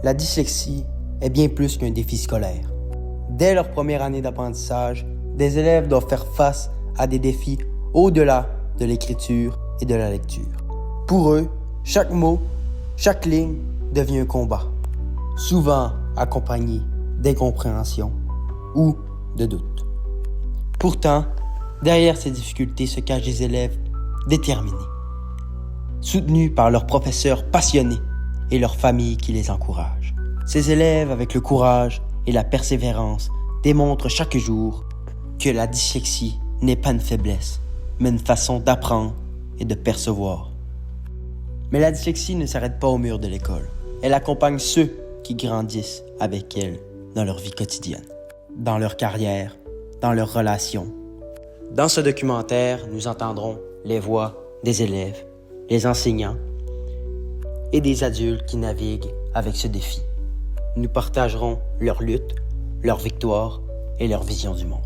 La dyslexie est bien plus qu'un défi scolaire. Dès leur première année d'apprentissage, des élèves doivent faire face à des défis au-delà de l'écriture et de la lecture. Pour eux, chaque mot, chaque ligne devient un combat, souvent accompagné d'incompréhension ou de doute. Pourtant, derrière ces difficultés se cachent des élèves déterminés, soutenus par leurs professeurs passionnés et leurs familles qui les encouragent. Ces élèves, avec le courage et la persévérance, démontrent chaque jour que la dyslexie n'est pas une faiblesse, mais une façon d'apprendre et de percevoir. Mais la dyslexie ne s'arrête pas au mur de l'école. Elle accompagne ceux qui grandissent avec elle dans leur vie quotidienne, dans leur carrière, dans leurs relations. Dans ce documentaire, nous entendrons les voix des élèves, les enseignants et des adultes qui naviguent avec ce défi. Nous partagerons leurs luttes, leurs victoires et leur vision du monde.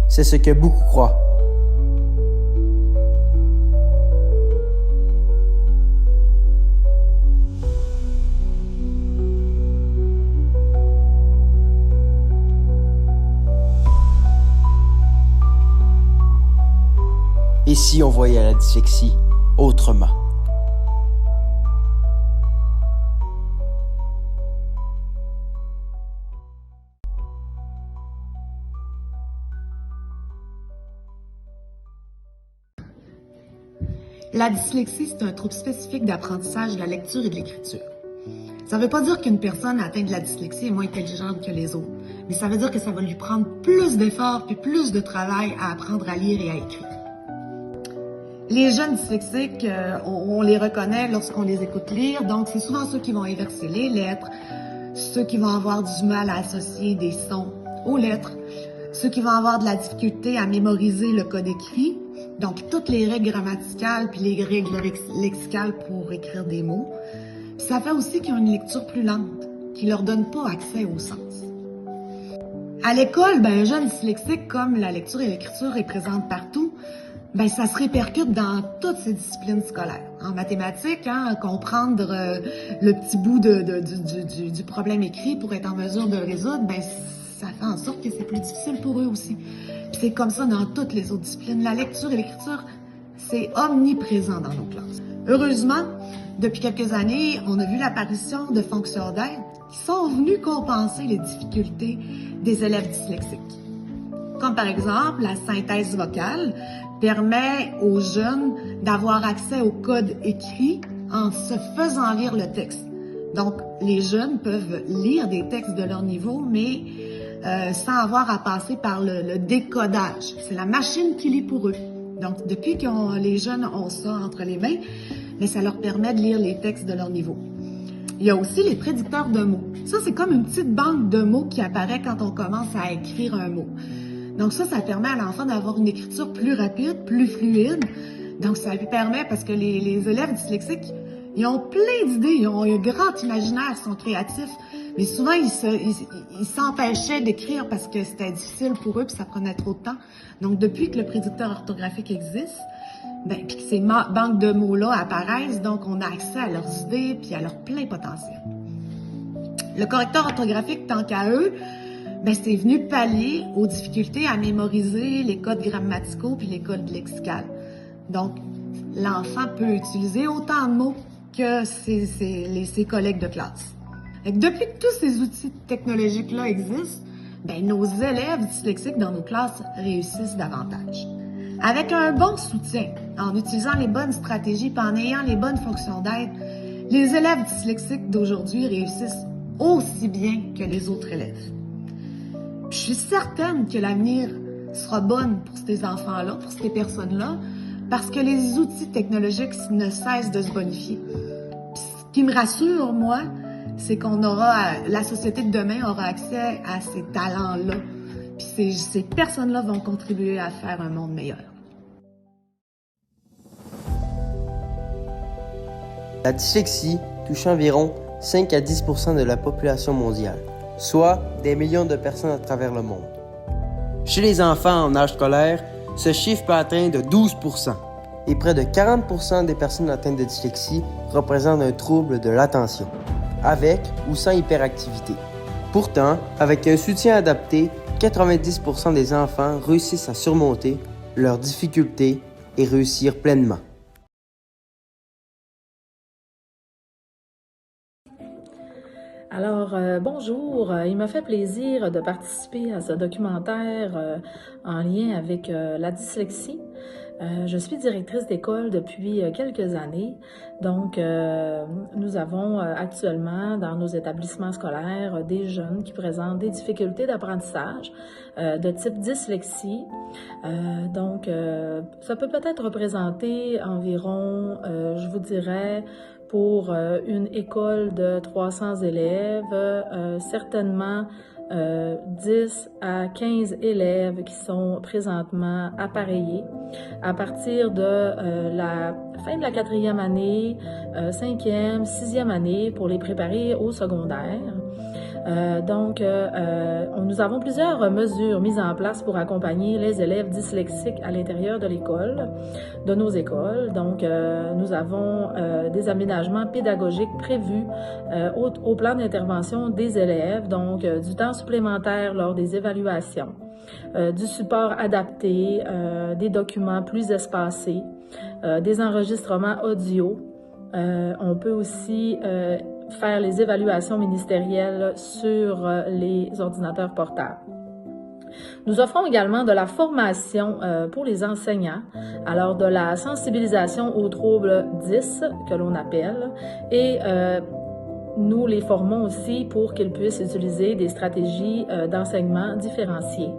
C'est ce que beaucoup croient. Et si on voyait la dyslexie autrement? La dyslexie, c'est un trouble spécifique d'apprentissage de la lecture et de l'écriture. Ça ne veut pas dire qu'une personne atteinte de la dyslexie est moins intelligente que les autres, mais ça veut dire que ça va lui prendre plus d'efforts puis plus de travail à apprendre à lire et à écrire. Les jeunes dyslexiques, on les reconnaît lorsqu'on les écoute lire, donc c'est souvent ceux qui vont inverser les lettres, ceux qui vont avoir du mal à associer des sons aux lettres, ceux qui vont avoir de la difficulté à mémoriser le code écrit, donc toutes les règles grammaticales puis les règles lexicales pour écrire des mots. Puis ça fait aussi qu'ils ont une lecture plus lente, qui leur donne pas accès au sens. À l'école, un jeune dyslexique, comme la lecture et l'écriture est présente partout, ça se répercute dans toutes ces disciplines scolaires. En mathématiques, comprendre le petit bout du problème écrit pour être en mesure de le résoudre, ça fait en sorte que c'est plus difficile pour eux aussi. Puis c'est comme ça dans toutes les autres disciplines. La lecture et l'écriture, c'est omniprésent dans nos classes. Heureusement, depuis quelques années, on a vu l'apparition de fonctions d'aide qui sont venues compenser les difficultés des élèves dyslexiques. Comme par exemple, la synthèse vocale permet aux jeunes d'avoir accès au code écrit en se faisant lire le texte. Donc, les jeunes peuvent lire des textes de leur niveau, mais sans avoir à passer par le décodage. C'est la machine qui lit pour eux. Donc, depuis que les jeunes ont ça entre les mains, ça leur permet de lire les textes de leur niveau. Il y a aussi les prédicteurs de mots. Ça, c'est comme une petite banque de mots qui apparaît quand on commence à écrire un mot. Donc ça permet à l'enfant d'avoir une écriture plus rapide, plus fluide. Donc ça lui permet, parce que les élèves dyslexiques, ils ont plein d'idées, ils ont un grand imaginaire, ils sont créatifs, mais souvent ils s'empêchaient d'écrire parce que c'était difficile pour eux puis ça prenait trop de temps. Donc depuis que le prédicteur orthographique existe, puis que ces banques de mots-là apparaissent, donc on a accès à leurs idées puis à leur plein potentiel. Le correcteur orthographique, tant qu'à eux, c'est venu pallier aux difficultés à mémoriser les codes grammaticaux puis les codes lexicaux. Donc, l'enfant peut utiliser autant de mots que ses collègues de classe. Depuis que tous ces outils technologiques-là existent, nos élèves dyslexiques dans nos classes réussissent davantage. Avec un bon soutien, en utilisant les bonnes stratégies et en ayant les bonnes fonctions d'aide, les élèves dyslexiques d'aujourd'hui réussissent aussi bien que les autres élèves. Je suis certaine que l'avenir sera bon pour ces enfants-là, pour ces personnes-là, parce que les outils technologiques ne cessent de se bonifier. Puis ce qui me rassure, moi, c'est la société de demain aura accès à ces talents-là. Puis ces personnes-là vont contribuer à faire un monde meilleur. La dyslexie touche environ 5 à 10% de la population mondiale, soit des millions de personnes à travers le monde. Chez les enfants en âge scolaire, ce chiffre peut atteindre 12%, et près de 40% des personnes atteintes de dyslexie représentent un trouble de l'attention, avec ou sans hyperactivité. Pourtant, avec un soutien adapté, 90% des enfants réussissent à surmonter leurs difficultés et réussir pleinement. Alors, bonjour. Il m'a fait plaisir de participer à ce documentaire en lien avec la dyslexie. Je suis directrice d'école depuis quelques années. Donc, nous avons actuellement dans nos établissements scolaires des jeunes qui présentent des difficultés d'apprentissage de type dyslexie. Donc, ça peut peut-être représenter environ, je vous dirais, pour une école de 300 élèves, certainement 10 à 15 élèves qui sont présentement appareillés. À partir de la fin de la 4e année, 5e, 6e année pour les préparer au secondaire. Nous avons plusieurs mesures mises en place pour accompagner les élèves dyslexiques à l'intérieur de l'école, de nos écoles. Donc, nous avons des aménagements pédagogiques prévus au plan d'intervention des élèves, donc du temps supplémentaire lors des évaluations, du support adapté, des documents plus espacés, des enregistrements audio. On peut aussi faire les évaluations ministérielles sur les ordinateurs portables. Nous offrons également de la formation pour les enseignants, alors de la sensibilisation aux troubles 10 que l'on appelle, et nous les formons aussi pour qu'ils puissent utiliser des stratégies d'enseignement différenciées.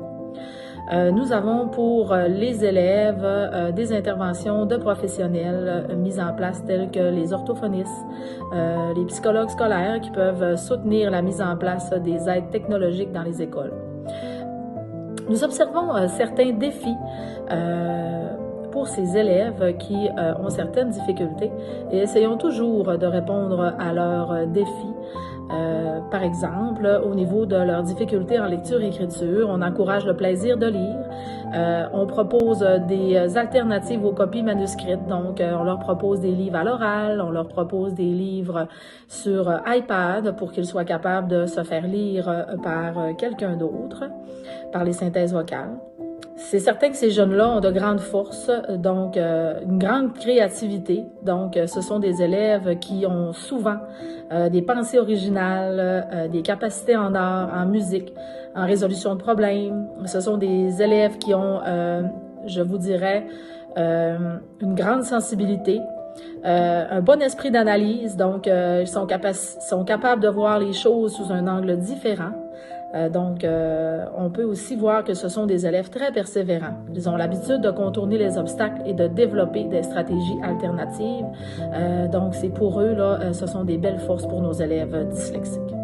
Nous avons pour les élèves des interventions de professionnels mises en place telles que les orthophonistes, les psychologues scolaires qui peuvent soutenir la mise en place des aides technologiques dans les écoles. Nous observons certains défis pour ces élèves qui ont certaines difficultés et essayons toujours de répondre à leurs défis. Par exemple, au niveau de leurs difficultés en lecture et écriture, on encourage le plaisir de lire. On propose des alternatives aux copies manuscrites. Donc, on leur propose des livres à l'oral, on leur propose des livres sur iPad pour qu'ils soient capables de se faire lire par quelqu'un d'autre, par les synthèses vocales. C'est certain que ces jeunes-là ont de grandes forces, donc une grande créativité. Donc, ce sont des élèves qui ont souvent des pensées originales, des capacités en art, en musique, en résolution de problèmes. Ce sont des élèves qui ont, je vous dirais, une grande sensibilité, un bon esprit d'analyse. Donc, ils sont capables de voir les choses sous un angle différent. On peut aussi voir que ce sont des élèves très persévérants. Ils ont l'habitude de contourner les obstacles et de développer des stratégies alternatives. Donc, c'est pour eux, là, ce sont des belles forces pour nos élèves dyslexiques.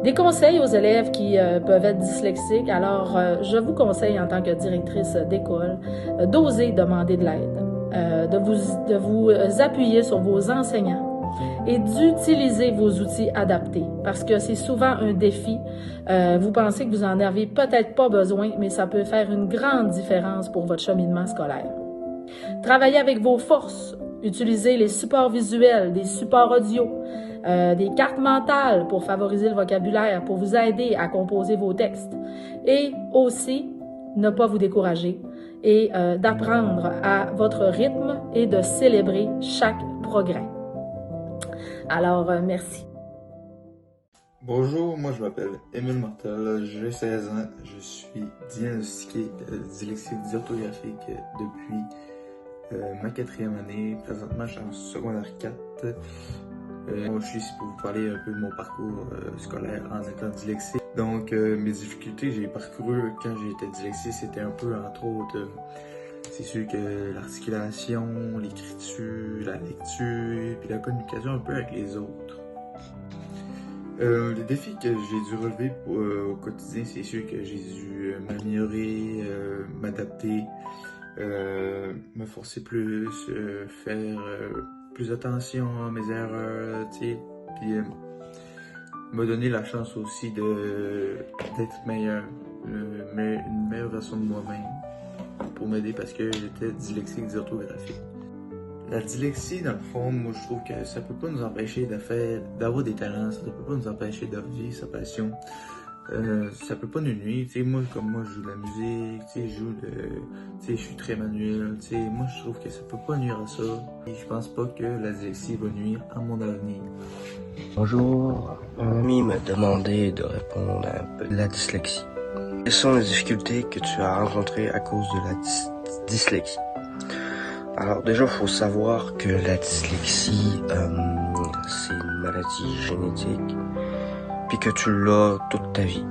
Des conseils aux élèves qui peuvent être dyslexiques. Alors, je vous conseille en tant que directrice d'école d'oser demander de l'aide, de vous appuyer sur vos enseignants et d'utiliser vos outils adaptés parce que c'est souvent un défi. Vous pensez que vous en avez peut-être pas besoin, mais ça peut faire une grande différence pour votre cheminement scolaire. Travaillez avec vos forces. Utilisez les supports visuels, des supports audio, des cartes mentales pour favoriser le vocabulaire, pour vous aider à composer vos textes. Et aussi, ne pas vous décourager et d'apprendre à votre rythme et de célébrer chaque progrès. Alors, merci. Bonjour, moi je m'appelle Émile Martel, j'ai 16 ans, je suis diagnostiqué dyslexie dysorthographique depuis ma 4e année, présentement je suis en secondaire 4. Je suis ici pour vous parler un peu de mon parcours scolaire en étant dyslexique. Donc mes difficultés que j'ai parcourues quand j'étais dyslexique, c'était un peu entre autres, c'est sûr que l'articulation, l'écriture, la lecture, puis la communication un peu avec les autres. Les défis que j'ai dû relever au quotidien, c'est sûr que j'ai dû m'améliorer, m'adapter, me forcer plus, faire plus attention à mes erreurs, tu sais, puis m'a donné la chance aussi d'être meilleur, une meilleure version de moi-même pour m'aider parce que j'étais dyslexique dysorthographique. La dyslexie, dans le fond, moi je trouve que ça peut pas nous empêcher d'avoir des talents, ça peut pas nous empêcher de vivre sa passion. Ça peut pas nous nuire, tu sais, moi je joue de la musique, tu sais, je suis très manuel, tu sais, moi je trouve que ça peut pas nuire à ça. Et je pense pas que la dyslexie va nuire à mon avenir. Bonjour, mon ami m'a demandé de répondre à un peu de la dyslexie. Quelles sont les difficultés que tu as rencontrées à cause de la dyslexie? Alors déjà, il faut savoir que la dyslexie, c'est une maladie génétique, puis que tu l'as toute ta vie.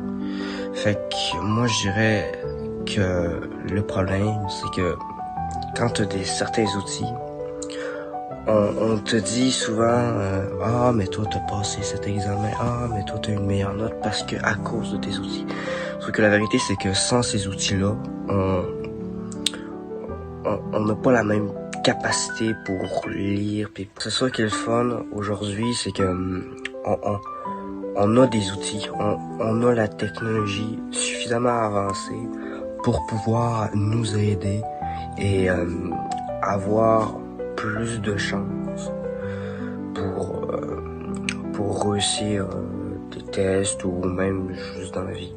Fait que moi, je dirais que le problème, c'est que quand tu as certains outils, on te dit souvent ah mais toi t'as passé cet examen, ah mais toi t'as une meilleure note parce que à cause de tes outils. Sauf que la vérité c'est que sans ces outils-là, on n'a pas la même capacité pour lire. Puis c'est ça qui est le fun aujourd'hui, c'est que on a des outils, on a la technologie suffisamment avancée pour pouvoir nous aider et avoir plus de chances pour réussir des tests ou même juste dans la vie.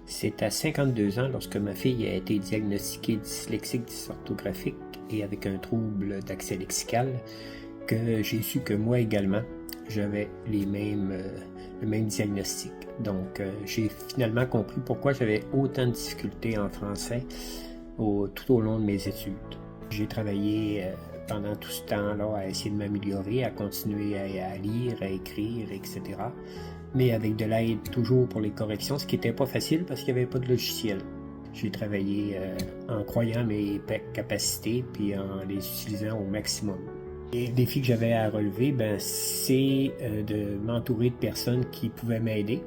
C'est à 52 ans, lorsque ma fille a été diagnostiquée dyslexique dysorthographique et avec un trouble d'accès lexical, que j'ai su que moi également, j'avais le même diagnostic. Donc, j'ai finalement compris pourquoi j'avais autant de difficultés en français tout au long de mes études. J'ai travaillé pendant tout ce temps-là à essayer de m'améliorer, à continuer à lire, à écrire, etc. Mais avec de l'aide toujours pour les corrections, ce qui n'était pas facile parce qu'il n'y avait pas de logiciel. J'ai travaillé en croyant mes capacités puis en les utilisant au maximum. Les défis que j'avais à relever, c'est de m'entourer de personnes qui pouvaient m'aider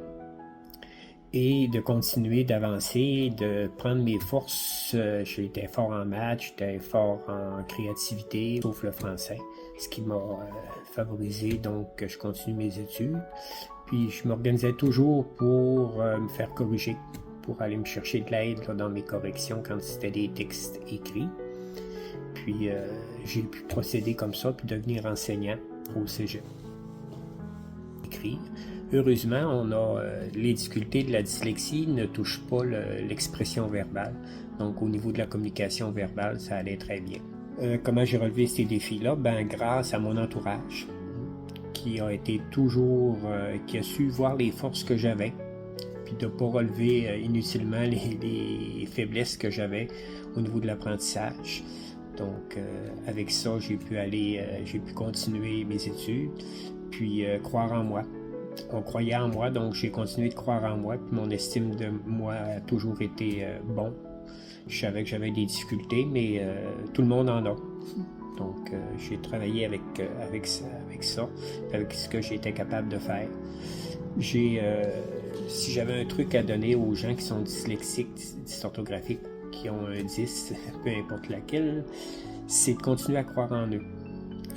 et de continuer d'avancer, de prendre mes forces. J'étais fort en maths, j'étais fort en créativité, sauf le français, ce qui m'a favorisé donc que je continue mes études. Puis je m'organisais toujours pour me faire corriger, pour aller me chercher de l'aide dans mes corrections quand c'était des textes écrits. Puis j'ai pu procéder comme ça, puis devenir enseignant au cégep. Écrire. Heureusement, les difficultés de la dyslexie ne touchent pas l'expression verbale. Donc au niveau de la communication verbale, ça allait très bien. Comment j'ai relevé ces défis-là? Grâce à mon entourage, qui a été toujours, qui a su voir les forces que j'avais, puis de ne pas relever inutilement les faiblesses que j'avais au niveau de l'apprentissage. Donc, avec ça, j'ai pu continuer mes études, puis croire en moi. On croyait en moi, donc j'ai continué de croire en moi, puis mon estime de moi a toujours été bon. Je savais que j'avais des difficultés, mais tout le monde en a. Donc, j'ai travaillé avec ça, avec ce que j'étais capable de faire. Si j'avais un truc à donner aux gens qui sont dyslexiques, dysorthographiques, qui ont un 10, peu importe laquelle, c'est de continuer à croire en eux,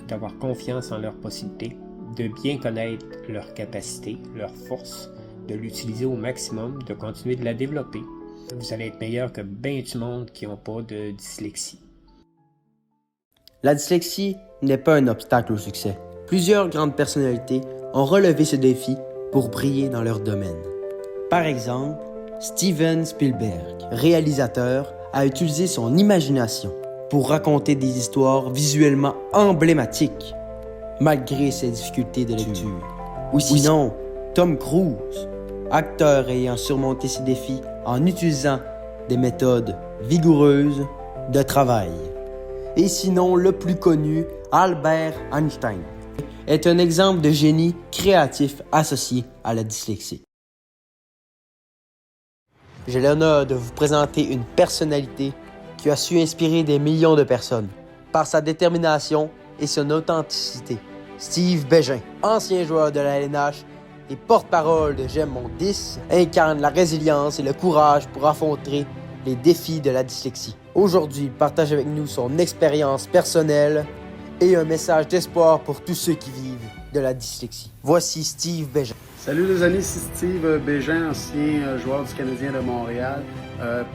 d'avoir confiance en leurs possibilités, de bien connaître leurs capacités, leurs forces, de l'utiliser au maximum, de continuer de la développer. Vous allez être meilleur que bien du monde qui n'ont pas de dyslexie. La dyslexie n'est pas un obstacle au succès. Plusieurs grandes personnalités ont relevé ce défi pour briller dans leur domaine. Par exemple, Steven Spielberg, réalisateur, a utilisé son imagination pour raconter des histoires visuellement emblématiques, malgré ses difficultés de lecture. Ou sinon, Tom Cruise, acteur ayant surmonté ces défis en utilisant des méthodes vigoureuses de travail. Et sinon, le plus connu, Albert Einstein, est un exemple de génie créatif associé à la dyslexie. J'ai l'honneur de vous présenter une personnalité qui a su inspirer des millions de personnes par sa détermination et son authenticité. Steve Bégin, ancien joueur de la LNH et porte-parole de J'aime mon 10, incarne la résilience et le courage pour affronter les défis de la dyslexie. Aujourd'hui, il partage avec nous son expérience personnelle et un message d'espoir pour tous ceux qui vivent de la dyslexie. Voici Steve Bégin. Salut les amis, c'est Steve Bégin, ancien joueur du Canadien de Montréal.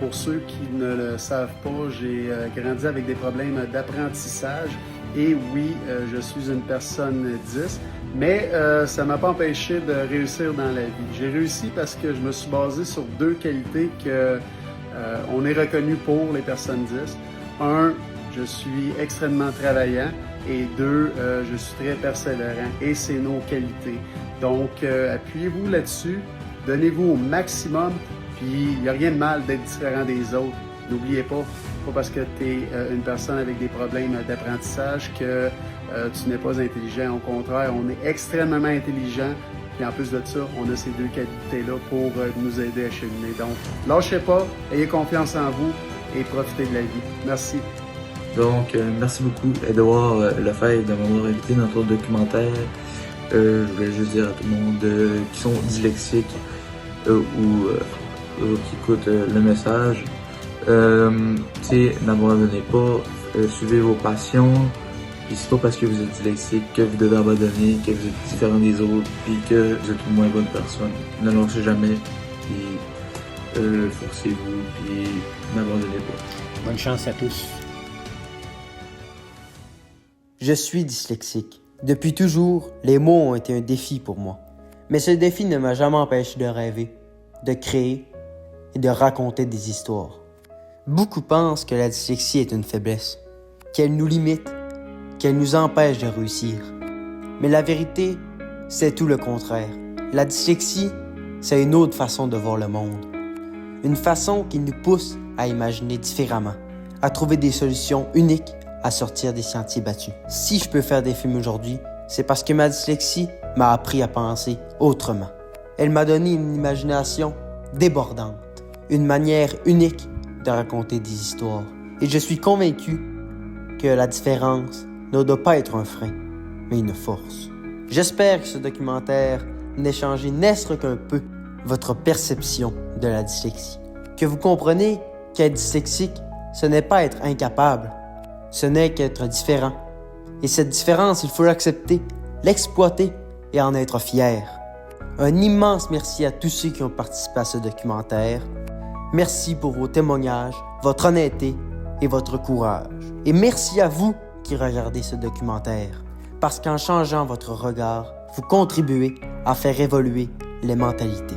Pour ceux qui ne le savent pas, j'ai grandi avec des problèmes d'apprentissage et oui, je suis une personne 10, mais ça ne m'a pas empêché de réussir dans la vie. J'ai réussi parce que je me suis basé sur deux qualités que on est reconnu pour les personnes 10. Un, je suis extrêmement travaillant et deux, je suis très persévérant et c'est nos qualités. Donc, appuyez-vous là-dessus, donnez-vous au maximum, puis il n'y a rien de mal d'être différent des autres. N'oubliez pas parce que tu es une personne avec des problèmes d'apprentissage que tu n'es pas intelligent. Au contraire, on est extrêmement intelligent. Puis en plus de ça, on a ces deux qualités-là pour nous aider à cheminer. Donc, lâchez pas, ayez confiance en vous et profitez de la vie. Merci. Donc, merci beaucoup, Edouard Lefebvre, de m'avoir invité dans ton documentaire. Je voulais juste dire à tout le monde qui sont dyslexiques ou qui écoutent le message, n'abandonnez pas, suivez vos passions. Puis c'est pas parce que vous êtes dyslexique que vous devez abandonner, que vous êtes différent des autres, puis que vous êtes une moins bonne personne. Ne lâchez jamais, puis forcez-vous, puis n'abandonnez pas. Bonne chance à tous. Je suis dyslexique. Depuis toujours, les mots ont été un défi pour moi. Mais ce défi ne m'a jamais empêché de rêver, de créer et de raconter des histoires. Beaucoup pensent que la dyslexie est une faiblesse, qu'elle nous limite, qu'elle nous empêche de réussir. Mais la vérité, c'est tout le contraire. La dyslexie, c'est une autre façon de voir le monde. Une façon qui nous pousse à imaginer différemment, à trouver des solutions uniques, à sortir des sentiers battus. Si je peux faire des films aujourd'hui, c'est parce que ma dyslexie m'a appris à penser autrement. Elle m'a donné une imagination débordante, une manière unique de raconter des histoires. Et je suis convaincu que la différence ne doit pas être un frein, mais une force. J'espère que ce documentaire n'ait changé n'est-ce qu'un peu votre perception de la dyslexie. Que vous comprenez qu'être dyslexique, ce n'est pas être incapable, ce n'est qu'être différent. Et cette différence, il faut l'accepter, l'exploiter et en être fier. Un immense merci à tous ceux qui ont participé à ce documentaire. Merci pour vos témoignages, votre honnêteté et votre courage. Et merci à vous qui regardez ce documentaire, parce qu'en changeant votre regard, vous contribuez à faire évoluer les mentalités.